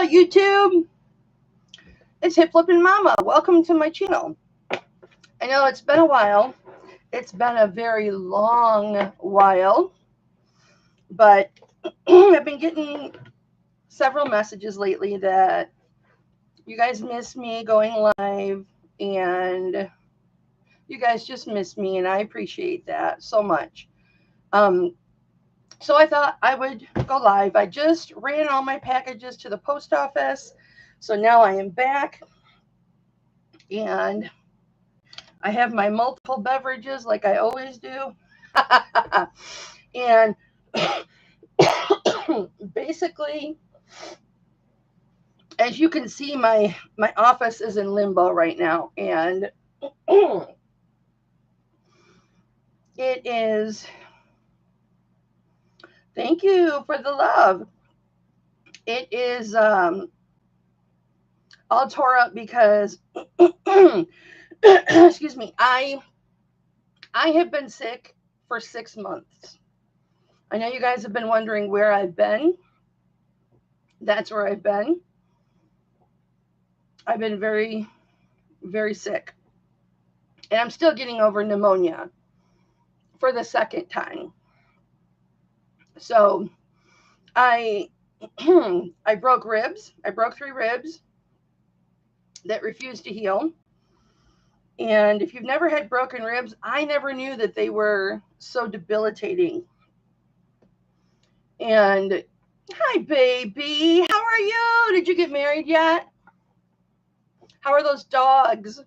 YouTube. It's Hip Flippin Mamma. Welcome to my channel. I know it's been a while. It's been a very long while, but I've been getting several messages lately that you guys miss me going live, and you guys just miss me, and I appreciate that so much. So I thought I would go live. I just ran all my packages to the post office, so now I am back, and I have my multiple beverages like I always do. And basically, as you can see, my office is in limbo right now, and it is, thank you for the love. It is all tore up because excuse me, I have been sick for 6 months. I know you guys have been wondering where I've been. That's where I've been. I've been very, very sick. And I'm still getting over pneumonia for the second time. So I I broke ribs. I broke 3 ribs that refused to heal. And if you've never had broken ribs, I never knew that they were so debilitating. And hi, baby. How are you? Did you get married yet? How are those dogs?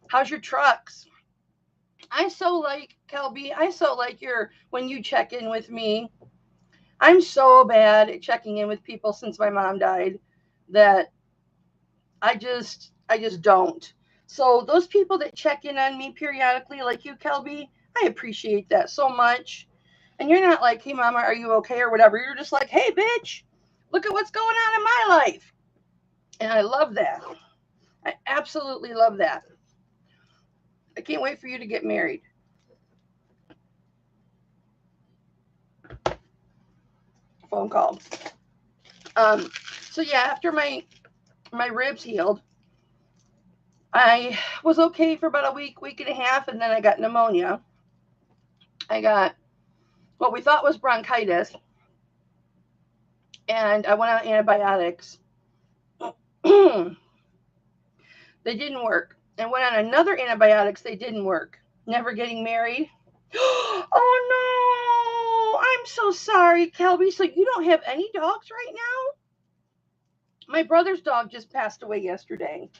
How's your trucks? I so like, Kelby, I so like when you check in with me. I'm so bad at checking in with people since my mom died that I just don't. So those people that check in on me periodically, like you, Kelby, I appreciate that so much. And you're not like, hey, mama, are you okay or whatever. You're just like, hey, bitch, look at what's going on in my life. And I love that. I absolutely love that. I can't wait for you to get married. Phone call. So yeah, after my ribs healed, I was okay for about a week and a half, and then I got pneumonia. I got what we thought was bronchitis, and I went on antibiotics. They didn't work. And went on another antibiotics. They didn't work. Never getting married. Oh no! I'm so sorry, Kelby. So you don't have any dogs right now? My brother's dog just passed away yesterday.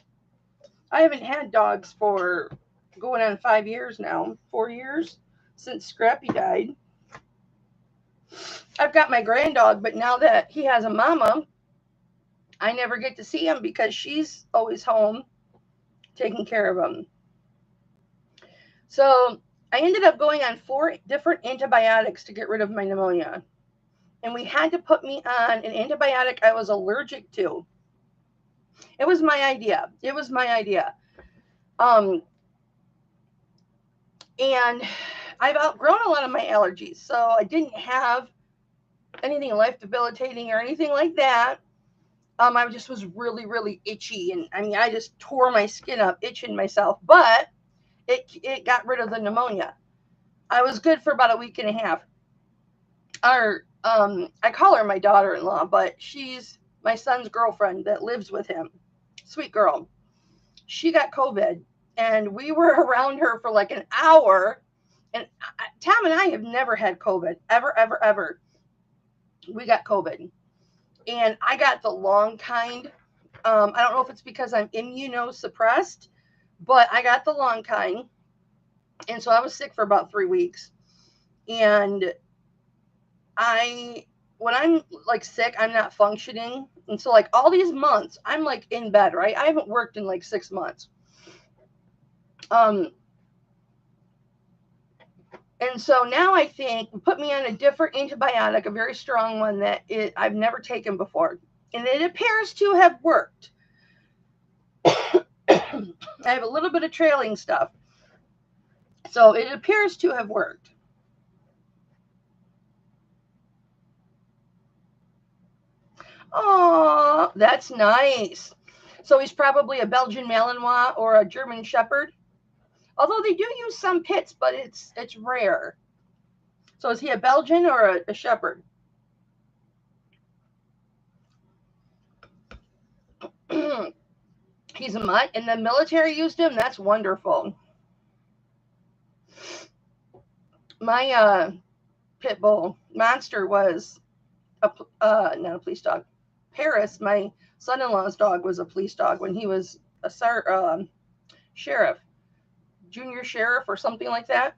I haven't had dogs for going on 5 years now. 4 years since Scrappy died. I've got my granddog, but now that he has a mama, I never get to see him because she's always home taking care of him. So I ended up going on 4 different antibiotics to get rid of my pneumonia. And we had to put me on an antibiotic I was allergic to. It was my idea. And I've outgrown a lot of my allergies. So I didn't have anything life debilitating or anything like that. I just was really, really itchy. And I mean, I just tore my skin up, itching myself. But it got rid of the pneumonia. I was good for about a week and a half. I call her my daughter-in-law, but she's my son's girlfriend that lives with him. Sweet girl. She got COVID, and we were around her for like an hour. And Tom and I have never had COVID, ever. We got COVID, and I got the long kind. I don't know if it's because I'm immunosuppressed, but I got the long kind. And so I was sick for about 3 weeks. And when I'm like sick, I'm not functioning. And so like all these months, I'm like in bed, right? I haven't worked in like 6 months. And so now I think put me on a different antibiotic, a very strong one that I've never taken before. And it appears to have worked. I have a little bit of trailing stuff. So it appears to have worked. Oh, that's nice. So he's probably a Belgian Malinois or a German Shepherd. Although they do use some pits, but it's rare. So is he a Belgian or a Shepherd? He's a mutt, and the military used him. That's wonderful. My pit bull monster was not a police dog. Paris, my son-in-law's dog, was a police dog when he was a sheriff, junior sheriff, or something like that.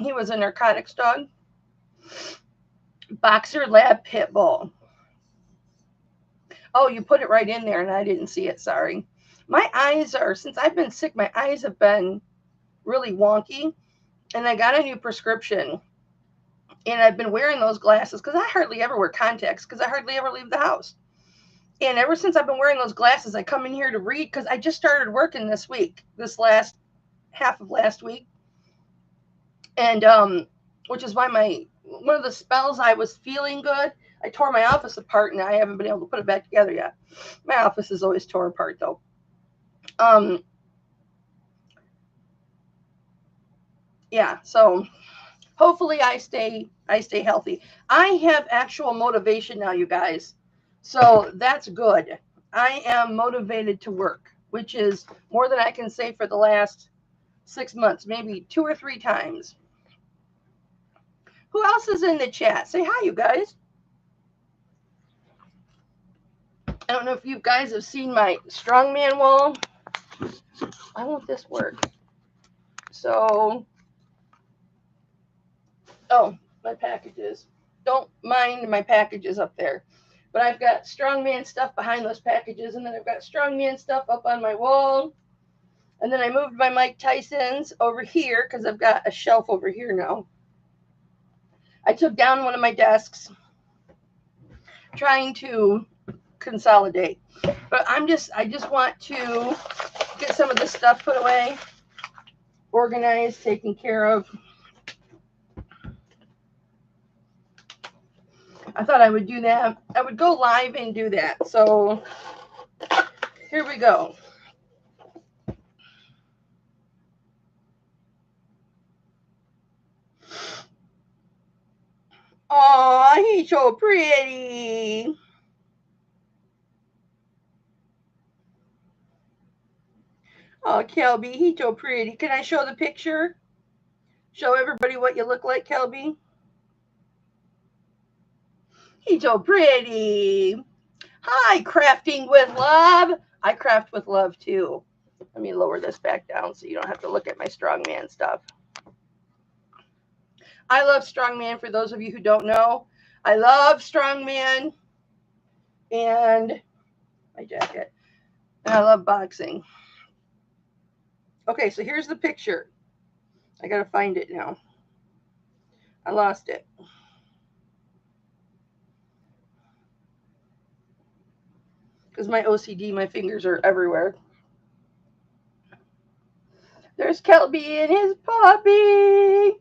He was a narcotics dog. Boxer lab pit bull. Oh, you put it right in there, and I didn't see it. Sorry. My eyes are, since I've been sick, my eyes have been really wonky, and I got a new prescription, and I've been wearing those glasses because I hardly ever wear contacts because I hardly ever leave the house. And ever since I've been wearing those glasses, I come in here to read because I just started working this week, this last half of last week, and which is why one of the spells I was feeling good. I tore my office apart, and I haven't been able to put it back together yet. My office is always tore apart, though. Yeah, so hopefully I stay healthy. I have actual motivation now, you guys. So that's good. I am motivated to work, which is more than I can say for the last 6 months, maybe 2 or 3 times. Who else is in the chat? Say hi, you guys. I don't know if you guys have seen my strongman wall. Why won't this work? So, oh, my packages. Don't mind my packages up there. But I've got strongman stuff behind those packages, and then I've got strongman stuff up on my wall. And then I moved my Mike Tyson's over here because I've got a shelf over here now. I took down one of my desks, trying to consolidate. But I just want to get some of this stuff put away, organized, taken care of. I thought I would do that. I would go live and do that. So here we go. Oh, he's so pretty. Oh, Kelby, he's so pretty. Can I show the picture? Show everybody what you look like, Kelby. He's so pretty. Hi, Crafting with Love. I craft with love, too. Let me lower this back down so you don't have to look at my strongman stuff. I love strongman, for those of you who don't know. I love strongman and my jacket. And I love boxing. Okay, so here's the picture. I got to find it now. I lost it. Because my OCD, my fingers are everywhere. There's Kelby and his puppy.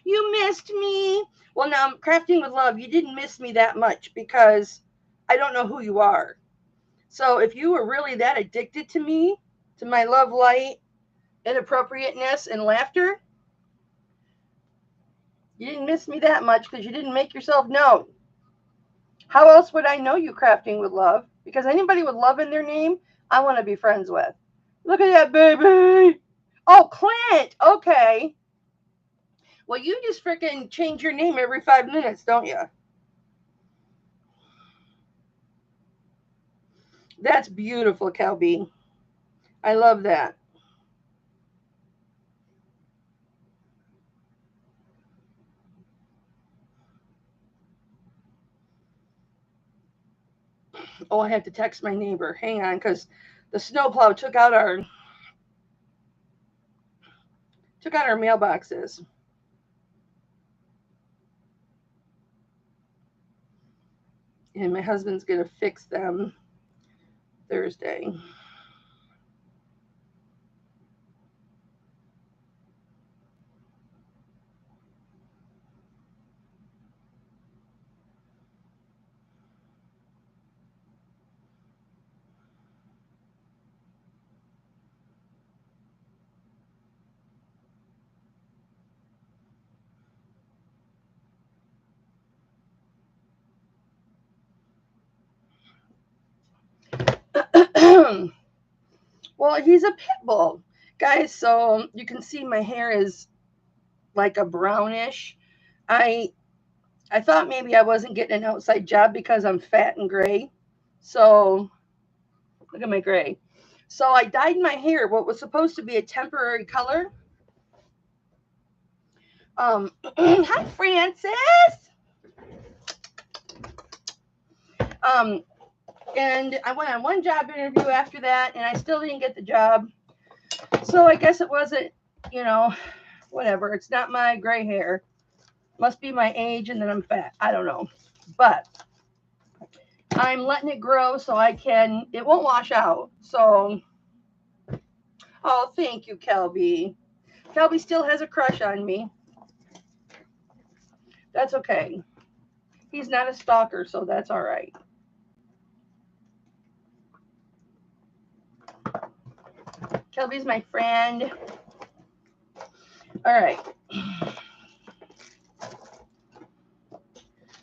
You missed me. Well, now, Crafting with Love, you didn't miss me that much because I don't know who you are. So if you were really that addicted to me, to my love light, inappropriateness, and laughter, you didn't miss me that much because you didn't make yourself known. How else would I know you, Crafting with Love? Because anybody with love in their name, I want to be friends with. Look at that, baby. Oh, Clint. Okay. Well, you just freaking change your name every 5 minutes, don't you? That's beautiful, Kelby. I love that. Oh, I have to text my neighbor. Hang on, because the snowplow took out our mailboxes. And my husband's going to fix them Thursday. he's a pit bull. Guys, so you can see my hair is like a brownish. I I thought maybe I wasn't getting an outside job because I'm fat and gray. So look at my gray. So I dyed my hair what was supposed to be a temporary color. Hi Francis. Um, and I went on one job interview after that, and I still didn't get the job. So I guess it wasn't, you know, whatever. It's not my gray hair. Must be my age, and then I'm fat. I don't know, but I'm letting it grow so I can. It won't wash out. So, oh, thank you, Kelby. Kelby still has a crush on me. That's okay. He's not a stalker, so that's all right. Kelby's my friend. All right.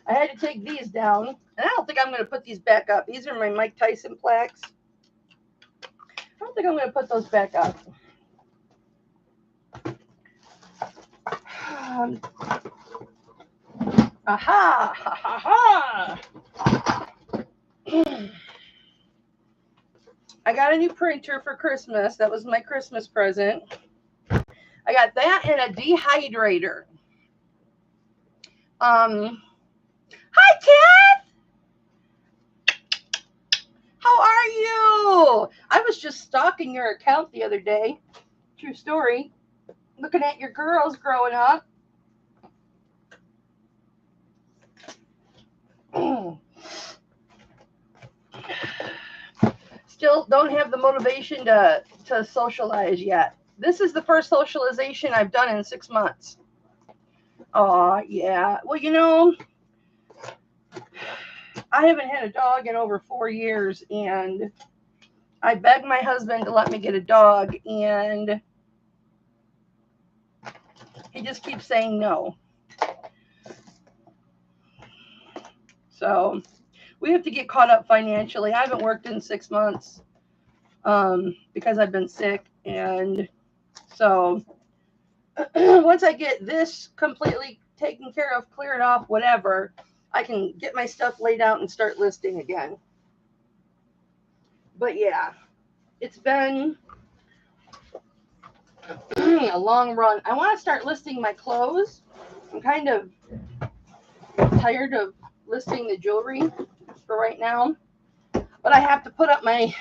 I had to take these down, and I don't think I'm going to put these back up. These are my Mike Tyson plaques. I don't think I'm going to put those back up. Aha! Ha ha ha! I got a new printer for Christmas. That was my Christmas present. I got that and a dehydrator. Hi, Kat! How are you? I was just stalking your account the other day. True story. Looking at your girls growing up. Still don't have the motivation to socialize yet. This is the first socialization I've done in 6 months. Oh, yeah. Well, you know, I haven't had a dog in over 4 years, and I begged my husband to let me get a dog, and he just keeps saying no. So we have to get caught up financially. I haven't worked in 6 months because I've been sick, and so once I get this completely taken care of, cleared off, whatever, I can get my stuff laid out and start listing again. But yeah, it's been a long run. I want to start listing my clothes. I'm kind of tired of listing the jewelry for right now. But I have to put up my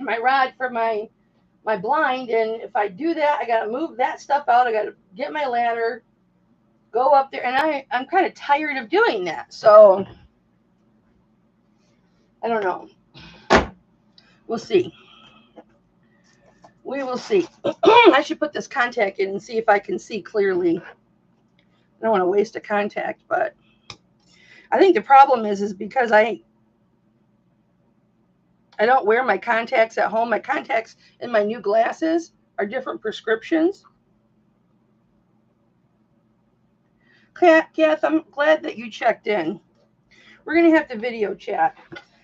rod for my blind, and if I do that, I got to move that stuff out. I got to get my ladder, go up there, and I'm kind of tired of doing that. So I don't know. We'll see. We will see. I should put this contact in and see if I can see clearly. I don't want to waste a contact, but I think the problem is because I don't wear my contacts at home. My contacts and my new glasses are different prescriptions. Kath, I'm glad that you checked in. We're going to have to video chat.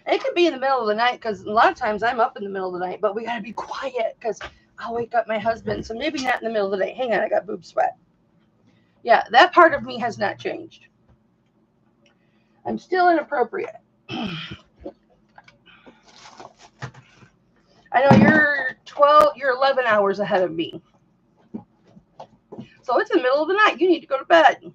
It could be in the middle of the night because a lot of times I'm up in the middle of the night, but we got to be quiet because I'll wake up my husband. So maybe not in the middle of the night. Hang on, I got boob sweat. Yeah, that part of me has not changed. I'm still inappropriate. I know you're 11 hours ahead of me. So it's the middle of the night. You need to go to bed.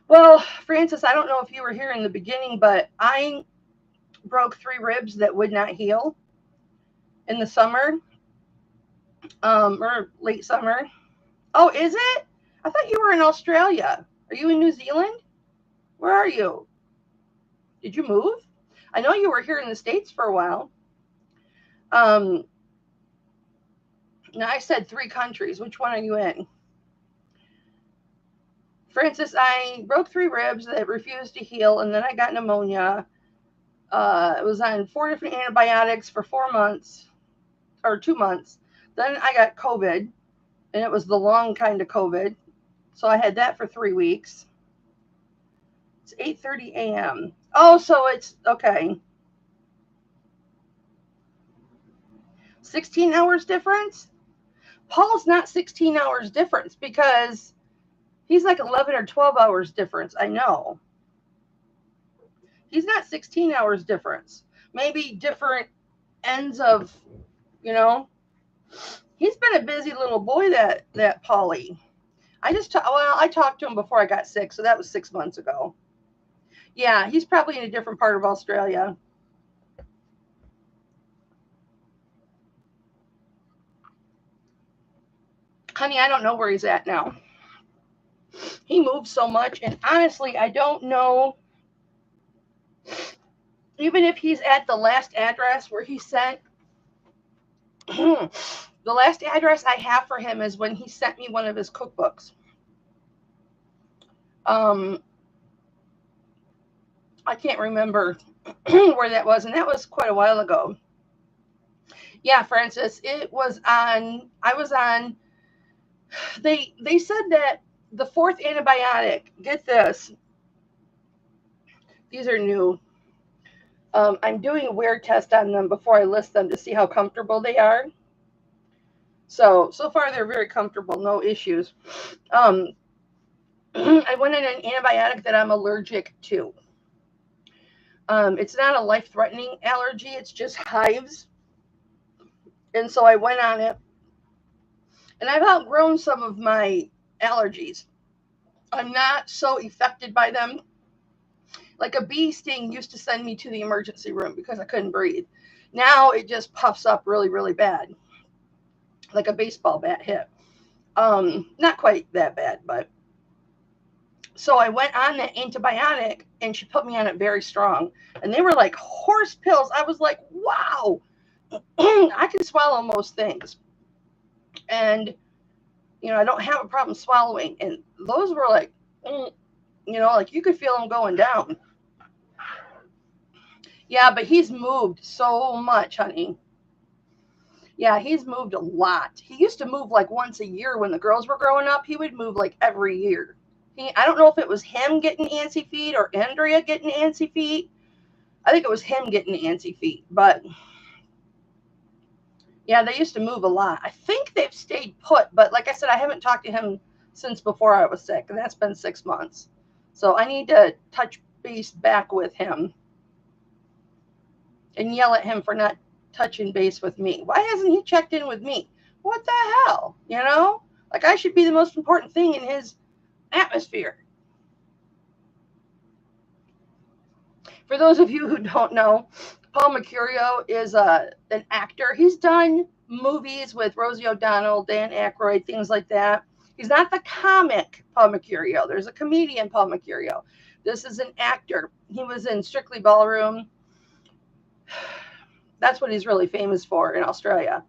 Well, Francis, I don't know if you were here in the beginning, but I broke 3 ribs that would not heal in the summer, or late summer. Oh, is it? I thought you were in Australia. Are you in New Zealand? Where are you? Did you move? I know you were here in the States for a while. Now I said 3 countries. Which one are you in? Francis, I broke 3 ribs that refused to heal, and then I got pneumonia. It was on 4 different antibiotics for 4 months, or 2 months. Then I got COVID, and it was the long kind of COVID. So I had that for 3 weeks. It's 8:30 a.m. Oh, so it's okay. 16 hours difference? Paul's not 16 hours difference because he's like 11 or 12 hours difference. I know. He's not 16 hours difference. Maybe different ends of, you know. He's been a busy little boy, that Paulie. I talked to him before I got sick, so that was 6 months ago. Yeah, he's probably in a different part of Australia. Honey, I don't know where he's at now. He moves so much, and honestly, I don't know. Even if he's at the last address where he sent, the last address I have for him is when he sent me one of his cookbooks. Um, I can't remember where that was, and that was quite a while ago. Yeah, Francis, it was on. I was on. They said that the fourth antibiotic. Get this. These are new. I'm doing a wear test on them before I list them to see how comfortable they are. So far they're very comfortable, no issues. I went on an antibiotic that I'm allergic to. It's not a life-threatening allergy; it's just hives. And so I went on it, and I've outgrown some of my allergies. I'm not so affected by them. Like a bee sting used to send me to the emergency room because I couldn't breathe. Now it just puffs up really, really bad, like a baseball bat hit. Not quite that bad, but so I went on that antibiotic and she put me on it very strong. And they were like horse pills. I was like, wow, I can swallow most things. And, I don't have a problem swallowing. And those were like, like you could feel them going down. Yeah, but he's moved so much, honey. Yeah, he's moved a lot. He used to move like once a year when the girls were growing up. He would move like every year. I don't know if it was him getting antsy feet or Andrea getting antsy feet. I think it was him getting antsy feet. But yeah, they used to move a lot. I think they've stayed put. But like I said, I haven't talked to him since before I was sick. And that's been 6 months. So I need to touch base back with him and yell at him for not touching base with me. Why hasn't he checked in with me? What the hell? Like I should be the most important thing in his atmosphere. For those of you who don't know, Paul Mercurio is an actor. He's done movies with Rosie O'Donnell, Dan Aykroyd, things like that. He's not the comic Paul Mercurio. There's a comedian Paul Mercurio. This is an actor. He was in Strictly Ballroom. That's what he's really famous for in Australia.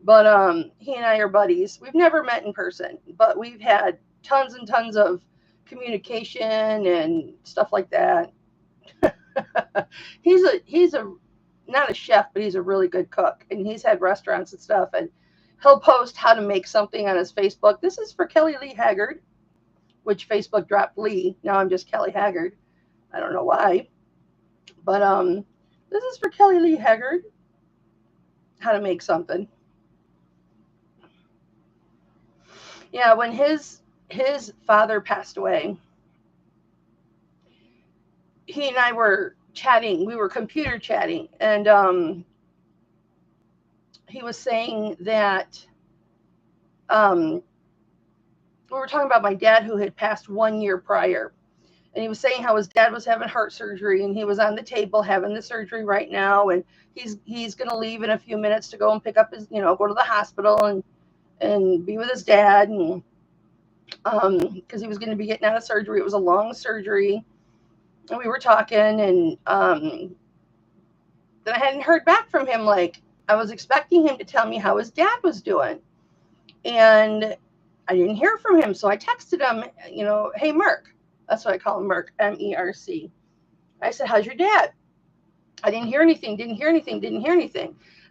But he and I are buddies. We've never met in person, but we've had tons and tons of communication and stuff like that. he's a not a chef, but he's a really good cook, and he's had restaurants and stuff. And he'll post how to make something on his Facebook. This is for Kelly Lee Haggard, which Facebook dropped Lee. Now I'm just Kelly Haggard. I don't know why, but this is for Kelly Lee Haggard. How to make something. Yeah, when his father passed away, he and I were chatting. We were computer chatting, and he was saying that we were talking about my dad who had passed 1 year prior. And he was saying how his dad was having heart surgery and he was on the table having the surgery right now. And he's going to leave in a few minutes to go and pick up his, go to the hospital and be with his dad. And because he was going to be getting out of surgery. It was a long surgery. And we were talking, and then I hadn't heard back from him. Like, I was expecting him to tell me how his dad was doing. And I didn't hear from him. So I texted him, hey, Merc. That's what I call him, Merc, M-E-R-C. I said, how's your dad? I didn't hear anything.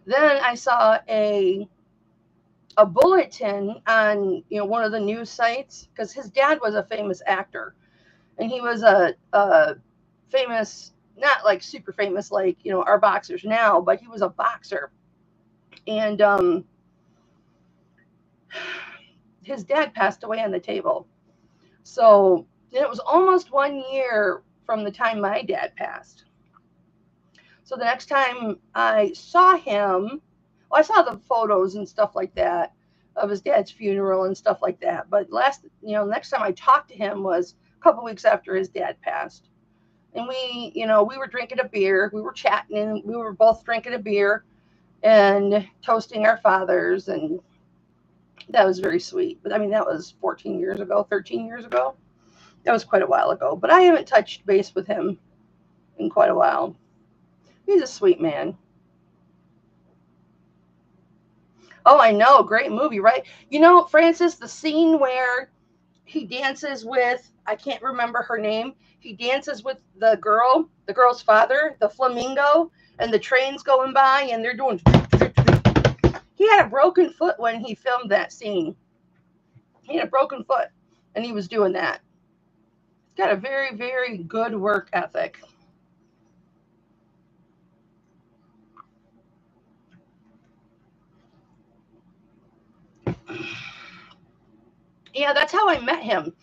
Then I saw a bulletin on, one of the news sites, because his dad was a famous actor. And he was a famous, not like super famous like, our boxers now, but he was a boxer. And his dad passed away on the table. So it was almost 1 year from the time my dad passed. So the next time I saw him, well, I saw the photos and stuff like that of his dad's funeral and stuff like that. But next time I talked to him was a couple weeks after his dad passed. And we were drinking a beer, we were chatting, and we were both drinking a beer and toasting our fathers. And that was very sweet. But I mean, that was 14 years ago, 13 years ago. That was quite a while ago. But I haven't touched base with him in quite a while. He's a sweet man. Oh, I know. Great movie, right? Francis, the scene where he dances with, I can't remember her name. He dances with the girl's father, the flamingo, and the train's going by and they're doing. He had a broken foot when he filmed that scene. He had a broken foot and he was doing that. He's got a very, very good work ethic. Yeah, that's how I met him.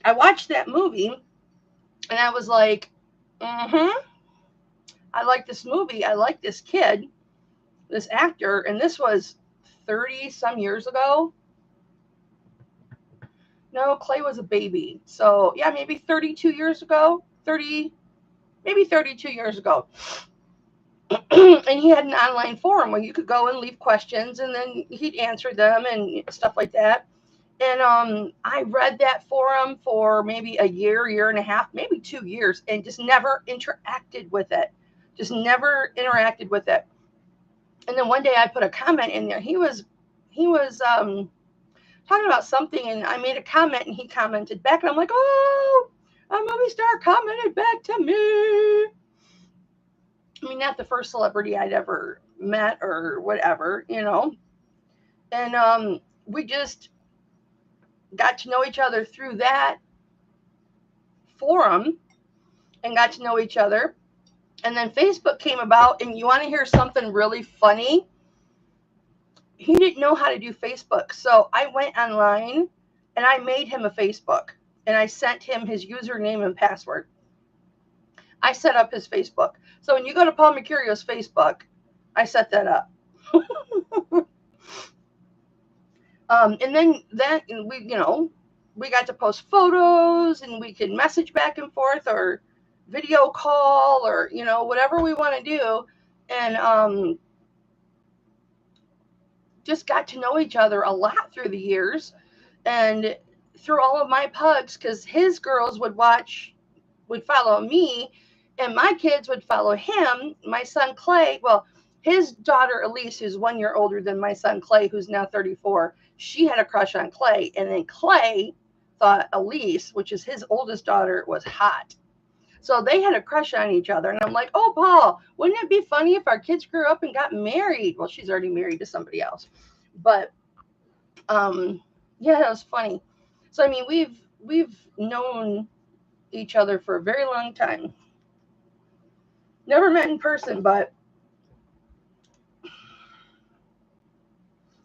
I watched that movie and I was like, mm-hmm, I like this movie. I like this kid, this actor. And this was 30 some years ago. No, Clay was a baby. So, yeah, maybe 32 years ago. Maybe 32 years ago. And he had an online forum where you could go and leave questions and then he'd answer them and stuff like that. And I read that forum for maybe a year and a half, maybe 2 years, and just never interacted with it. Just never interacted with it. And then one day I put a comment in there. He was talking about something, and I made a comment, and he commented back, and I'm like, oh, a movie star commented back to me. I mean, not the first celebrity I'd ever met or whatever, And we just got to know each other through that forum and got to know each other. And then Facebook came about, and you want to hear something really funny? He didn't know how to do Facebook. So I went online and I made him a Facebook and I sent him his username and password. I set up his Facebook. So when you go to Paul Mercurio's Facebook, I set that up. And then we got to post photos and we could message back and forth or video call or, whatever we want to do. And just got to know each other a lot through the years and through all of my pugs, because his girls would follow me and my kids would follow him. My son Clay, well, his daughter Elise, who's 1 year older than my son Clay, who's now 34, she had a crush on Clay. And then Clay thought Elise, which is his oldest daughter, was hot. So they had a crush on each other. And I'm like, oh, Paul, wouldn't it be funny if our kids grew up and got married? Well, she's already married to somebody else. But, yeah, that was funny. So, I mean, we've known each other for a very long time. Never met in person, but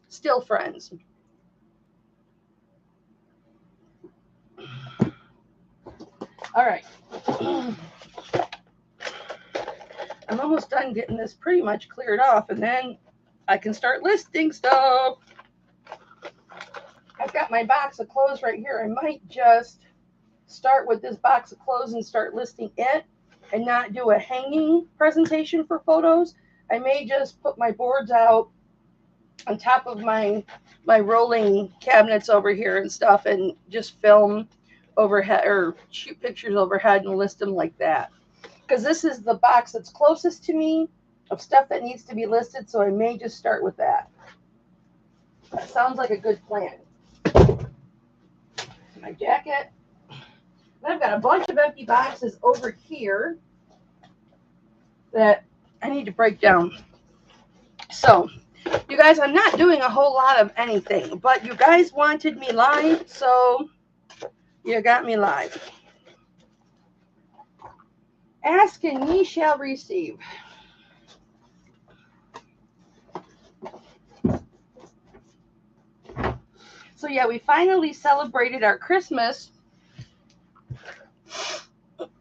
still friends. All right. I'm almost done getting this pretty much cleared off, and then I can start listing stuff. I've got my box of clothes right here. I might just start with this box of clothes and start listing it and not do a hanging presentation for photos. I may just put my boards out on top of my rolling cabinets over here and stuff and just film overhead or shoot pictures overhead and list them like that. Because this is the box that's closest to me of stuff that needs to be listed, so I may just start with that. That sounds like a good plan. My jacket. And I've got a bunch of empty boxes over here that I need to break down. So, you guys, I'm not doing a whole lot of anything, but you guys wanted me live, so you got me live. Ask and ye shall receive. So yeah, we finally celebrated our Christmas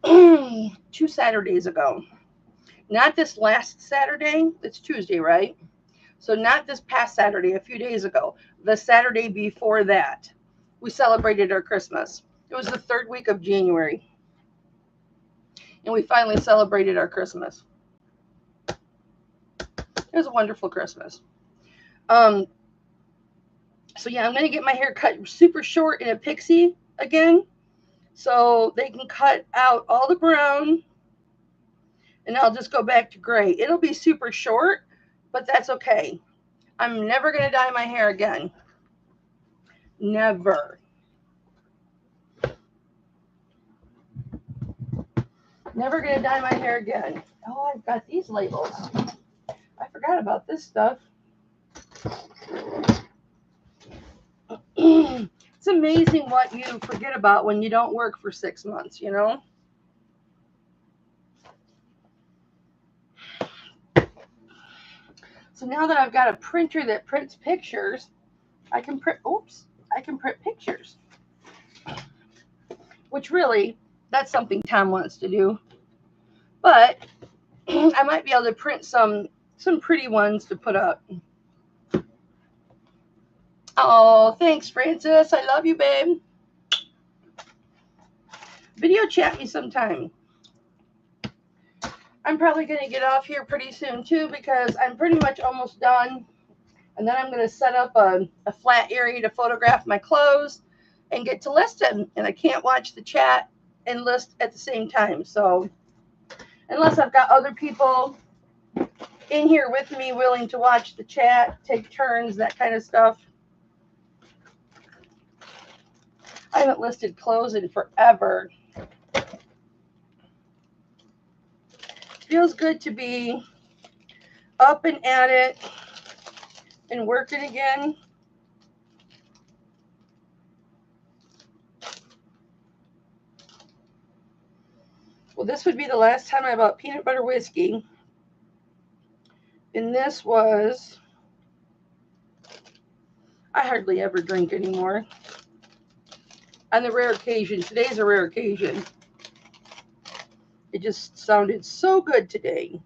2 Saturdays ago. Not this last Saturday. It's Tuesday, right? So not this past Saturday, a few days ago. The Saturday before that, we celebrated our Christmas. It was the third week of January. And we finally celebrated our Christmas. It was a wonderful Christmas. Um, so yeah, I'm gonna get my hair cut super short in a pixie again, so they can cut out all the brown, and I'll just go back to gray. It'll be super short, but that's okay. I'm never gonna dye my hair again. Never. Never gonna dye my hair again. Oh, I've got these labels. I forgot about this stuff. It's amazing what you forget about when you don't work for 6 months, you know? So now that I've got a printer that prints pictures, I can print pictures. Which really, that's something Tom wants to do. But I might be able to print some pretty ones to put up. Oh, thanks, Francis. I love you, babe. Video chat me sometime. I'm probably going to get off here pretty soon, too, because I'm pretty much almost done. And then I'm going to set up a flat area to photograph my clothes and get to list them. And I can't watch the chat and list at the same time. So unless I've got other people in here with me willing to watch the chat, take turns, that kind of stuff. I haven't listed clothes in forever. Feels good to be up and at it and working again. Well, this would be the last time I bought peanut butter whiskey. And this was, I hardly ever drink anymore. On the rare occasion, today's a rare occasion. It just sounded so good today.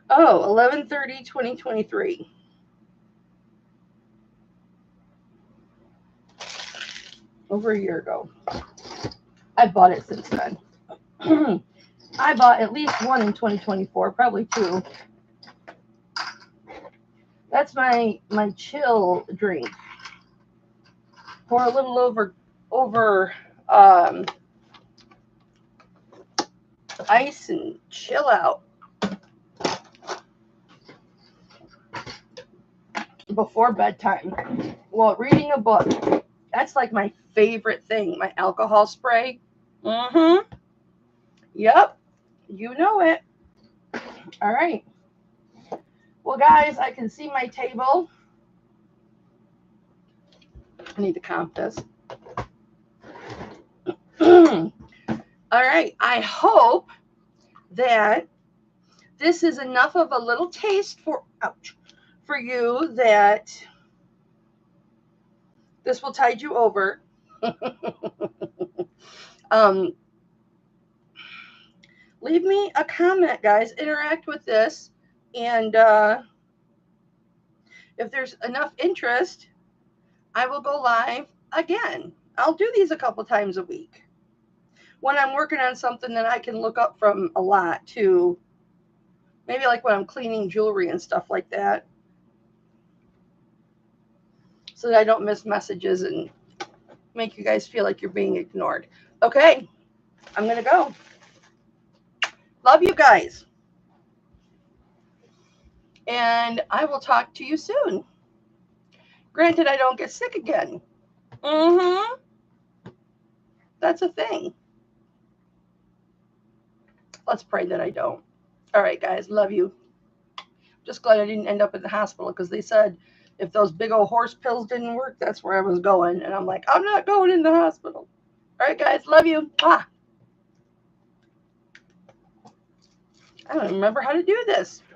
Oh, 11/30/2023. Over a year ago. I bought it since then. I bought at least one in 2024, probably two. That's my chill drink. Pour a little over ice and chill out. Before bedtime. Well, reading a book. That's like my favorite thing. My alcohol spray. Mm-hmm. Yep. You know it. All right. Well, guys, I can see my table. I need to comp this. All right. I hope that this is enough of a little taste for you that this will tide you over. Leave me a comment, guys. Interact with this. And if there's enough interest, I will go live again. I'll do these a couple times a week. When I'm working on something that I can look up from a lot too. Maybe like when I'm cleaning jewelry and stuff like that. So that I don't miss messages and make you guys feel like you're being ignored. Okay, I'm going to go. Love you guys. And I will talk to you soon. Granted, I don't get sick again. Mm-hmm. That's a thing. Let's pray that I don't. All right, guys. Love you. Just glad I didn't end up in the hospital because they said if those big old horse pills didn't work, that's where I was going. And I'm like, I'm not going in the hospital. All right, guys. Love you. Bye. I don't remember how to do this.